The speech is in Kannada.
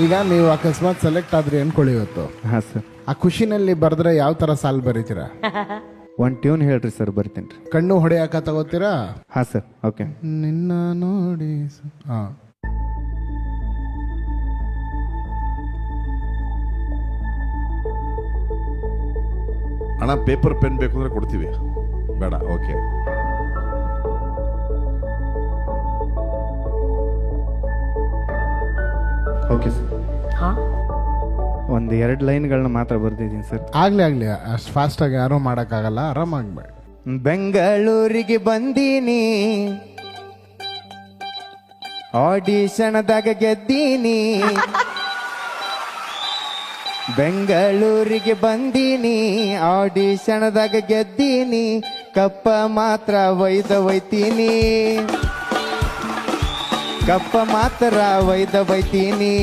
ಈಗ ನೀವು ಅಕಸ್ಮಾತ್ ಸೆಲೆಕ್ಟ್ ಆದ್ರಿ ಅನ್ಕೊಳ್ಳಿ ಇವತ್ತು, ಹಾಂ ಸರ್. ಆ ಖುಷಿನಲ್ಲಿ ಬರೆದ್ರೆ ಯಾವ ತರ ಸಾಲ್ ಬರೀತೀರಾ? ಒಂದು ಟ್ಯೂನ್ ಹೇಳ್ರಿ ಸರ್, ಬರ್ತೀನಿ ರೀ. ಕಣ್ಣು ಹೊಡೆಯಾಕ ತಗೋತೀರಾ? ಹಾಂ ಸರ್, ಓಕೆ. ನಿನ್ನ ನೋಡಿ ಹಾ. ಅಣ್ಣ ಪೇಪರ್ ಪೆನ್ ಬೇಕು ಅಂದ್ರೆ ಕೊಡ್ತೀವಿ, ಬೇಡ? ಓಕೆ. Okay sir. ಒಂದು 2 ಲೈನ್ಗಳನ್ನ ಮಾತ್ರ ಬರ್ತಿದ್ದೀನಿ ಸರ್. ಆಗ್ಲಿ ಅಷ್ಟು ಫಾಸ್ಟ್ ಆಗಿ ಯಾರು ಮಾಡಕ್ಕಾಗಲ್ಲ, ಆರಾಮಾಗ್ಬೇಡ. ಬೆಂಗಳೂರಿಗೆ ಬಂದೀನಿ, ಆಡಿಷನ್ದಾಗ ಗೆದ್ದೀನಿ. ಬೆಂಗಳೂರಿಗೆ ಬಂದೀನಿ, ಆಡಿಷನ್ದಾಗ ಗೆದ್ದೀನಿ. ಕಪ್ಪ ಮಾತ್ರ ಒಯ್ತೀನಿ, ಕಪ್ಪ ಮಾತ್ರ ಒಯ್ತೀನಿ.